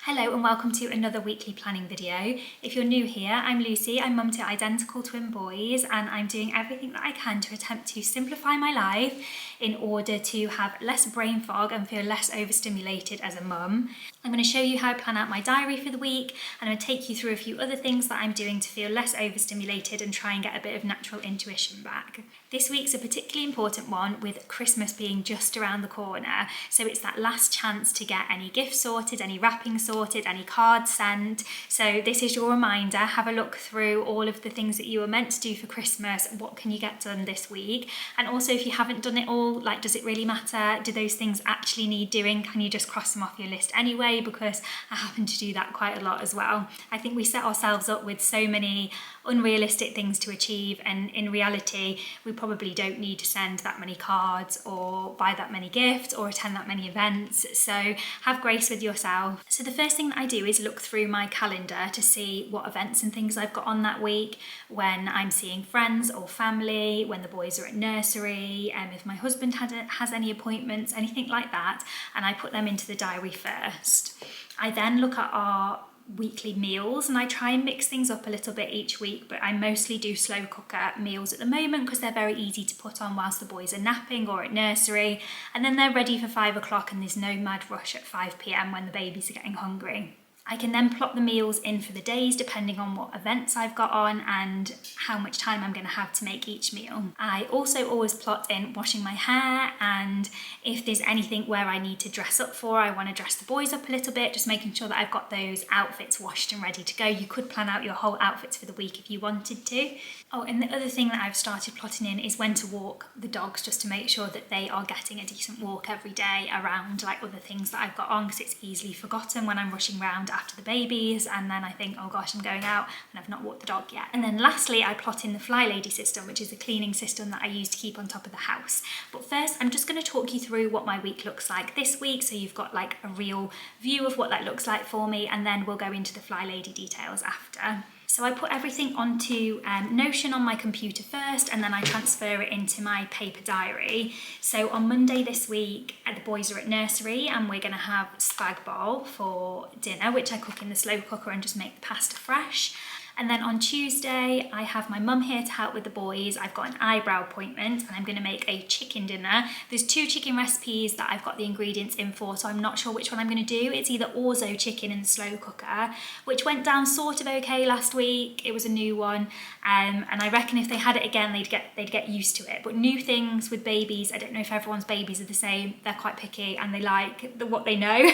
Hello and welcome to another weekly planning video. If you're new here, I'm Lucy, I'm mum to identical twin boys and I'm doing everything that I can to attempt to simplify my life in order to have less brain fog and feel less overstimulated as a mum. I'm going to show you how I plan out my diary for the week and I'm going to take you through a few other things that I'm doing to feel less overstimulated and try and get a bit of natural intuition back. This week's a particularly important one with Christmas being just around the corner, so it's that last chance to get any gifts sorted, any wrapping sorted, any cards sent. So this is your reminder, have a look through all of the things that you were meant to do for Christmas, what can you get done this week? And also if you haven't done it all, like does it really matter? Do those things actually need doing? Can you just cross them off your list anyway? Because I happen to do that quite a lot as well. I think we set ourselves up with so many unrealistic things to achieve, and in reality we probably don't need to send that many cards or buy that many gifts or attend that many events, so have grace with yourself. So the first thing that I do is look through my calendar to see what events and things I've got on that week, when I'm seeing friends or family, when the boys are at nursery, if my husband has any appointments, anything like that, and I put them into the diary first. I then look at our weekly meals and I try and mix things up a little bit each week, but I mostly do slow cooker meals at the moment because they're very easy to put on whilst the boys are napping or at nursery, and then they're ready for 5 o'clock and there's no mad rush at 5 p.m. when the babies are getting hungry. I can then plot the meals in for the days depending on what events I've got on and how much time I'm going to have to make each meal. I also always plot in washing my hair, and if there's anything where I need to dress up for, I want to dress the boys up a little bit, just making sure that I've got those outfits washed and ready to go. You could plan out your whole outfits for the week if you wanted to. Oh, and the other thing that I've started plotting in is when to walk the dogs, just to make sure that they are getting a decent walk every day around like other things that I've got on, because it's easily forgotten when I'm rushing around after the babies and then I think, oh gosh, I'm going out and I've not walked the dog yet. And then lastly, I plot in the Fly Lady system, which is a cleaning system that I use to keep on top of the house. But first, I'm just going to talk you through what my week looks like this week, so you've got like a real view of what that looks like for me, and then we'll go into the Fly Lady details after. So I put everything onto Notion on my computer first, and then I transfer it into my paper diary. So on Monday this week, the boys are at nursery and we're going to have spag bol for dinner, which I cook in the slow cooker and just make the pasta fresh. And then on Tuesday, I have my mum here to help with the boys. I've got an eyebrow appointment and I'm going to make a chicken dinner. There's 2 chicken recipes that I've got the ingredients in for, so I'm not sure which one I'm going to do. It's either orzo chicken in the slow cooker, which went down sort of okay last week. It was a new one, and I reckon if they had it again, they'd get used to it. But new things with babies, I don't know if everyone's babies are the same. They're quite picky and they like what they know.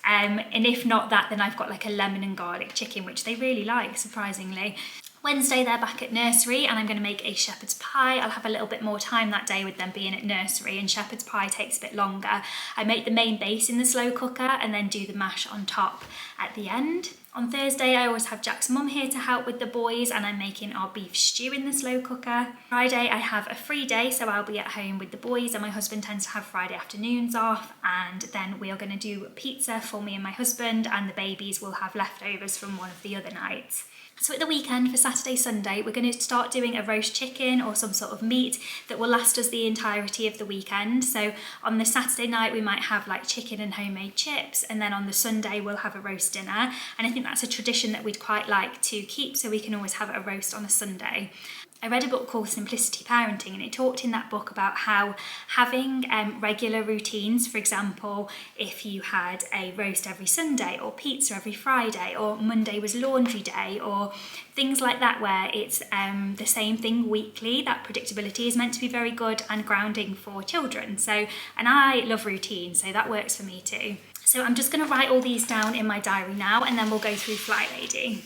And if not that, then I've got like a lemon and garlic chicken, which they really like, surprisingly. Wednesday, they're back at nursery and I'm going to make a shepherd's pie. I'll have a little bit more time that day with them being at nursery, and shepherd's pie takes a bit longer. I make the main base in the slow cooker and then do the mash on top at the end. On Thursday, I always have Jack's mum here to help with the boys and I'm making our beef stew in the slow cooker. Friday, I have a free day, so I'll be at home with the boys, and my husband tends to have Friday afternoons off, and then we are going to do pizza for me and my husband, and the babies will have leftovers from one of the other nights. So at the weekend, for Saturday, Sunday, we're going to start doing a roast chicken or some sort of meat that will last us the entirety of the weekend. So on the Saturday night, we might have like chicken and homemade chips, and then on the Sunday, we'll have a roast dinner. And I think that's a tradition that we'd quite like to keep, so we can always have a roast on a Sunday. I read a book called Simplicity Parenting, and it talked in that book about how having regular routines, for example, if you had a roast every Sunday or pizza every Friday, or Monday was laundry day, or things like that where it's the same thing weekly, that predictability is meant to be very good and grounding for children. So, and I love routine, so that works for me too. So I'm just going to write all these down in my diary now, and then we'll go through Fly Lady.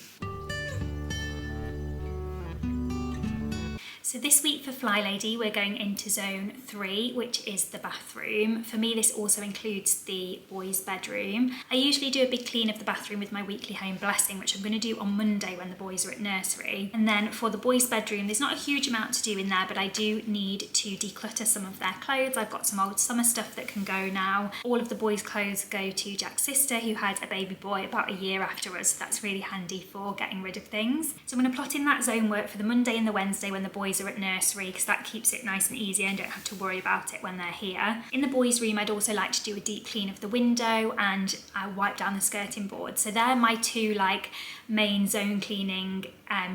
So this week for Fly Lady, we're going into zone 3, which is the bathroom. For me, this also includes the boys' bedroom. I usually do a big clean of the bathroom with my weekly home blessing, which I'm going to do on Monday when the boys are at nursery. And then for the boys' bedroom, there's not a huge amount to do in there, but I do need to declutter some of their clothes. I've got some old summer stuff that can go now. All of the boys' clothes go to Jack's sister, who had a baby boy about a year after us, so that's really handy for getting rid of things. So I'm going to plot in that zone work for the Monday and the Wednesday when the boys are at at nursery because that keeps it nice and easy and don't have to worry about it when they're here. In the boys' room, I'd also like to do a deep clean of the window and wipe down the skirting board. So they're my two like main zone cleaning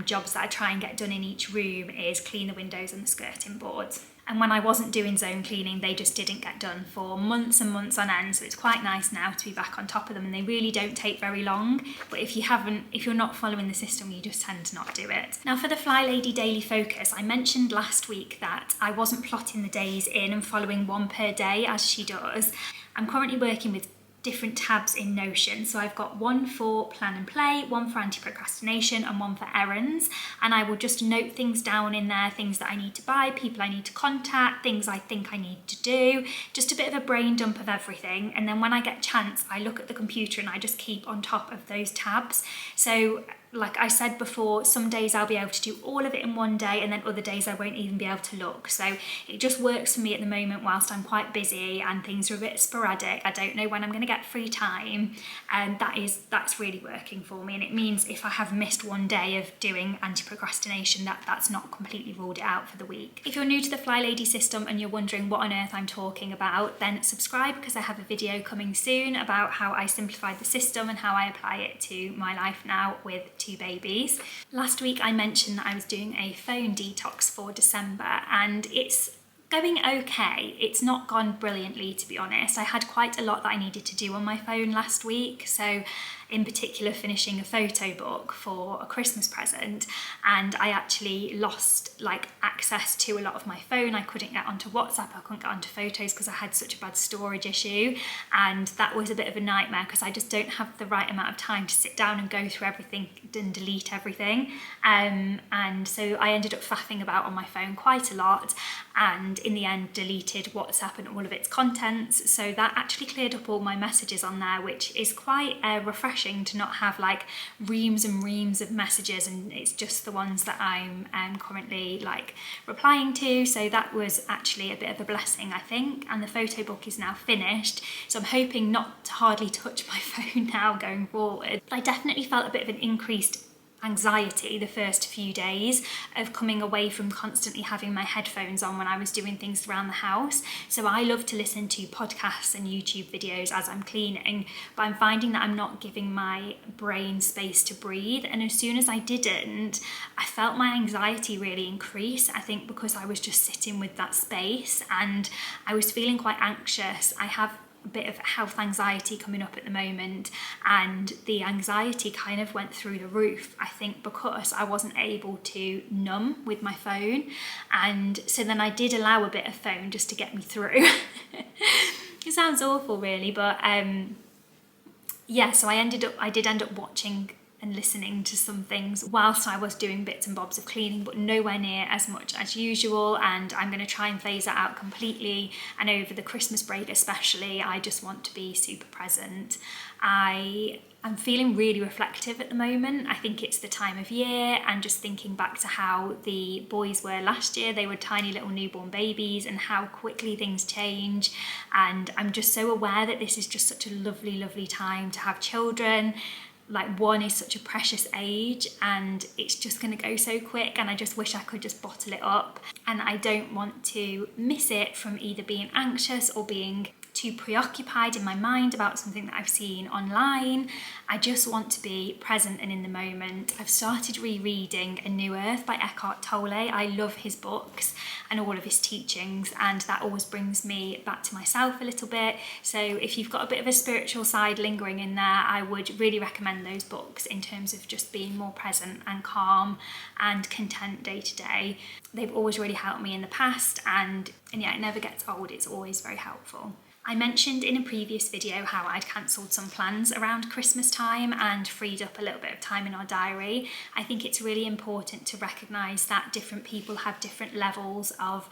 jobs that I try and get done in each room, is clean the windows and the skirting boards. And when I wasn't doing zone cleaning, they just didn't get done for months and months on end. So it's quite nice now to be back on top of them, and they really don't take very long. But if you're not following the system, you just tend to not do it. Now for the Fly Lady Daily Focus, I mentioned last week that I wasn't plotting the days in and following one per day as she does. I'm currently working with different tabs in Notion. So I've got one for plan and play, one for anti-procrastination, and one for errands. And I will just note things down in there, things that I need to buy, people I need to contact, things I think I need to do, just a bit of a brain dump of everything. And then when I get a chance, I look at the computer and I just keep on top of those tabs. So like I said before, some days I'll be able to do all of it in one day, and then other days I won't even be able to look. So it just works for me at the moment whilst I'm quite busy and things are a bit sporadic. I don't know when I'm going to get free time, and that's really working for me. And it means if I have missed one day of doing anti-procrastination, that's not completely ruled it out for the week. If you're new to the Fly Lady system and you're wondering what on earth I'm talking about, then subscribe, because I have a video coming soon about how I simplified the system and how I apply it to my life now with 2 babies. Last week I mentioned that I was doing a phone detox for December, and it's going okay. It's not gone brilliantly, to be honest. I had quite a lot that I needed to do on my phone last week. So in particular finishing a photo book for a Christmas present, and I actually lost like access to a lot of my phone. I couldn't get onto WhatsApp, I couldn't get onto photos because I had such a bad storage issue, and that was a bit of a nightmare because I just don't have the right amount of time to sit down and go through everything and delete everything. And so I ended up faffing about on my phone quite a lot, and in the end deleted WhatsApp and all of its contents. So that actually cleared up all my messages on there, which is quite refreshing to not have like reams and reams of messages, and it's just the ones that I'm currently like replying to. So that was actually a bit of a blessing, I think. And the photo book is now finished, so I'm hoping not to hardly touch my phone now going forward. I definitely felt a bit of an increased anxiety the first few days of coming away from constantly having my headphones on when I was doing things around the house. So I love to listen to podcasts and YouTube videos as I'm cleaning, but I'm finding that I'm not giving my brain space to breathe. And as soon as I didn't, I felt my anxiety really increase. I think because I was just sitting with that space and I was feeling quite anxious. I have a bit of health anxiety coming up at the moment, and the anxiety kind of went through the roof, I think, because I wasn't able to numb with my phone. And so then I did allow a bit of phone just to get me through. It sounds awful really, but yeah, so I did end up watching and listening to some things whilst I was doing bits and bobs of cleaning, but nowhere near as much as usual. And I'm going to try and phase that out completely. And over the Christmas break especially, I just want to be super present. I'm feeling really reflective at the moment. I think it's the time of year, and just thinking back to how the boys were last year. They were tiny little newborn babies, and how quickly things change. And I'm just so aware that this is just such a lovely, lovely time to have children. Like, one is such a precious age, and it's just going to go so quick, and I just wish I could just bottle it up. And I don't want to miss it from either being anxious or being too preoccupied in my mind about something that I've seen online. I just want to be present and in the moment. I've started rereading A New Earth by Eckhart Tolle. I love his books and all of his teachings, and that always brings me back to myself a little bit. So if you've got a bit of a spiritual side lingering in there, I would really recommend those books in terms of just being more present and calm and content day to day. They've always really helped me in the past, and yeah, it never gets old. It's always very helpful. I mentioned in a previous video how I'd cancelled some plans around Christmas time and freed up a little bit of time in our diary. I think it's really important to recognise that different people have different levels of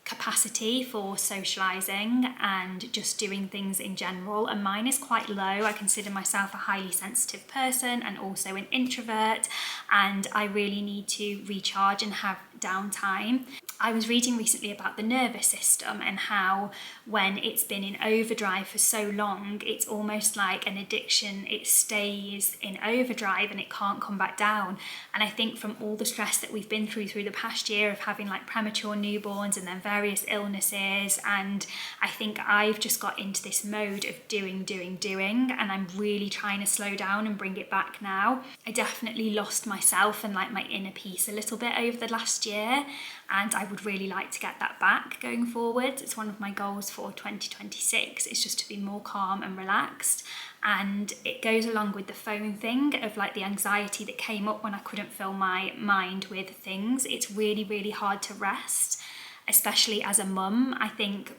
capacity for socialising and just doing things in general, and mine is quite low. I consider myself a highly sensitive person and also an introvert, and I really need to recharge and have downtime. I was reading recently about the nervous system and how when it's been in overdrive for so long, it's almost like an addiction. It stays in overdrive and it can't come back down. And I think from all the stress that we've been through the past year of having like premature newborns and then various illnesses, and I think I've just got into this mode of doing, and I'm really trying to slow down and bring it back now. I definitely lost myself and like my inner peace a little bit over the last year, and I would really like to get that back going forward. It's one of my goals for 2026. It's just to be more calm and relaxed. And it goes along with the phone thing of like the anxiety that came up when I couldn't fill my mind with things. It's really, really hard to rest, especially as a mum. I think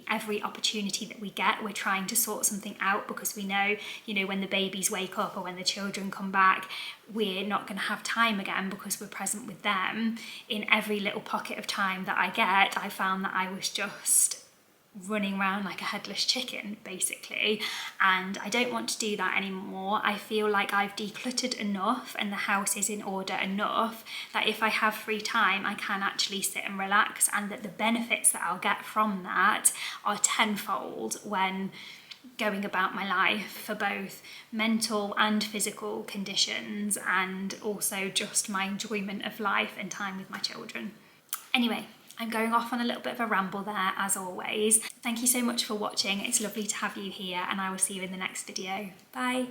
every opportunity that we get, we're trying to sort something out because we know, when the babies wake up or when the children come back, we're not going to have time again because we're present with them. In every little pocket of time that I get, I found that I was just running around like a headless chicken, basically, and I don't want to do that anymore. I feel like I've decluttered enough and the house is in order enough that if I have free time, I can actually sit and relax, and that the benefits that I'll get from that are tenfold when going about my life for both mental and physical conditions, and also just my enjoyment of life and time with my children. Anyway, I'm going off on a little bit of a ramble there, as always. Thank you so much for watching. It's lovely to have you here, and I will see you in the next video. Bye.